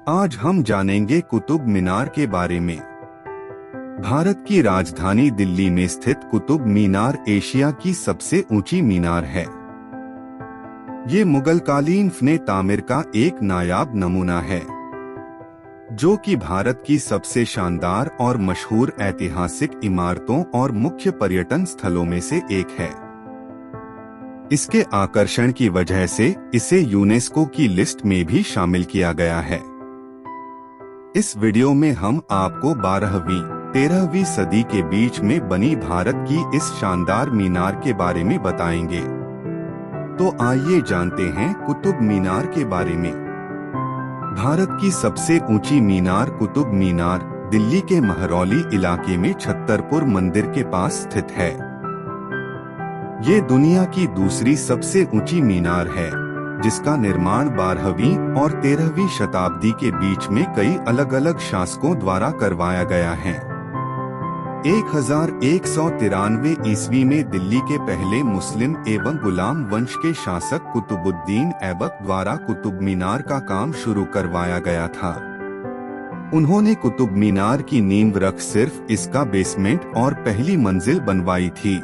आज हम जानेंगे कुतुब मीनार के बारे में। भारत की राजधानी दिल्ली में स्थित कुतुब मीनार एशिया की सबसे ऊंची मीनार है। ये मुगलकालीन फने तामीर का एक नायाब नमूना है, जो कि भारत की सबसे शानदार और मशहूर ऐतिहासिक इमारतों और मुख्य पर्यटन स्थलों में से एक है। इसके आकर्षण की वजह से इसे यूनेस्को की लिस्ट में भी शामिल किया गया है। इस वीडियो में हम आपको 12वीं-13वीं सदी के बीच में बनी भारत की इस शानदार मीनार के बारे में बताएंगे। तो आइए जानते हैं कुतुब मीनार के बारे में। भारत की सबसे ऊंची मीनार कुतुब मीनार दिल्ली के महरौली इलाके में छतरपुर मंदिर के पास स्थित है। ये दुनिया की दूसरी सबसे ऊंची मीनार है, जिसका निर्माण 12वीं और 13वीं शताब्दी के बीच में कई अलग अलग शासकों द्वारा करवाया गया है। 1193 ईस्वी में दिल्ली के पहले मुस्लिम एवं गुलाम वंश के शासक कुतुबुद्दीन ऐबक द्वारा कुतुब मीनार का काम शुरू करवाया गया था। उन्होंने कुतुब मीनार की नींव रख सिर्फ इसका बेसमेंट और पहली मंजिल बनवाई थी।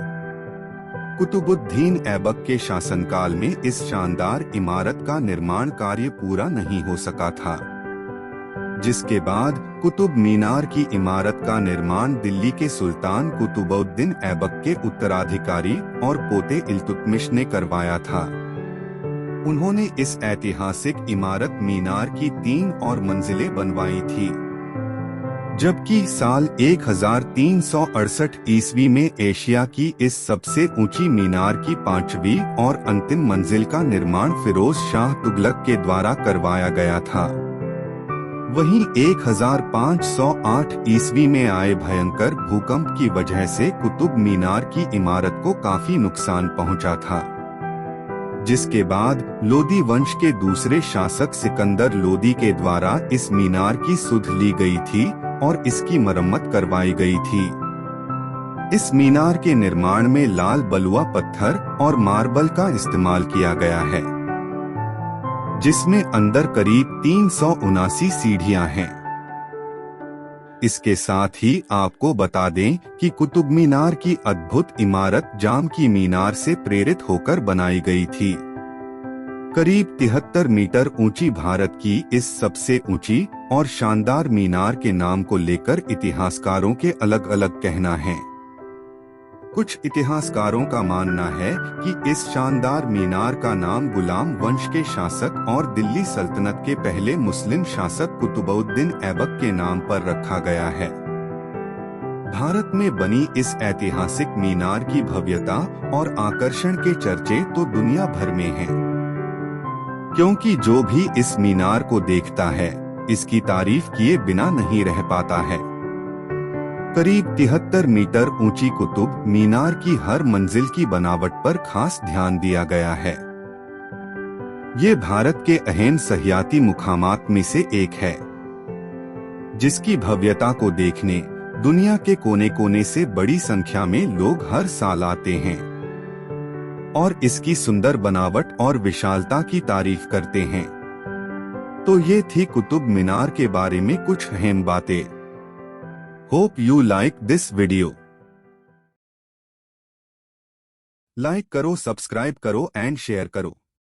कुतुबुद्दीन ऐबक के शासनकाल में इस शानदार इमारत का निर्माण कार्य पूरा नहीं हो सका था, जिसके बाद कुतुब मीनार की इमारत का निर्माण दिल्ली के सुल्तान कुतुबुद्दीन ऐबक के उत्तराधिकारी और पोते इल्तुतमिश ने करवाया था। उन्होंने इस ऐतिहासिक इमारत मीनार की 3 और मंजिलें बनवाई थी, जबकि साल 1368 ईस्वी में एशिया की इस सबसे ऊंची मीनार की 5वीं और अंतिम मंजिल का निर्माण फिरोज शाह तुगलक के द्वारा करवाया गया था। वहीं 1508 ईस्वी में आए भयंकर भूकंप की वजह से कुतुब मीनार की इमारत को काफी नुकसान पहुंचा था, जिसके बाद लोदी वंश के दूसरे शासक सिकंदर लोदी के द्वारा इस मीनार की सुध ली गई थी और इसकी मरम्मत करवाई गई थी। इस मीनार के निर्माण में लाल बलुआ पत्थर और मार्बल का इस्तेमाल किया गया है, जिसमें अंदर करीब 379 सीढ़ियां हैं। इसके साथ ही आपको बता दें कि कुतुब मीनार की अद्भुत इमारत जाम की मीनार से प्रेरित होकर बनाई गई थी। करीब 73 मीटर ऊंची भारत की इस सबसे ऊंची और शानदार मीनार के नाम को लेकर इतिहासकारों के अलग अलग कहना है। कुछ इतिहासकारों का मानना है कि इस शानदार मीनार का नाम गुलाम वंश के शासक और दिल्ली सल्तनत के पहले मुस्लिम शासक कुतुबुद्दीन ऐबक के नाम पर रखा गया है। भारत में बनी इस ऐतिहासिक मीनार की भव्यता और आकर्षण के चर्चे तो दुनिया भर में हैं, क्योंकि जो भी इस मीनार को देखता है, इसकी तारीफ किए बिना नहीं रह पाता है। करीब 73 मीटर ऊंची कुतुब मीनार की हर मंजिल की बनावट पर खास ध्यान दिया गया है। ये भारत के अहम सह्याती मुकामात में से एक है, जिसकी भव्यता को देखने दुनिया के कोने कोने से बड़ी संख्या में लोग हर साल आते हैं और इसकी सुंदर बनावट और विशालता की तारीफ करते हैं। तो ये थी कुतुब मीनार के बारे में कुछ अहम बातें। Hope you like this video. Like करो, सब्सक्राइब करो एंड शेयर करो।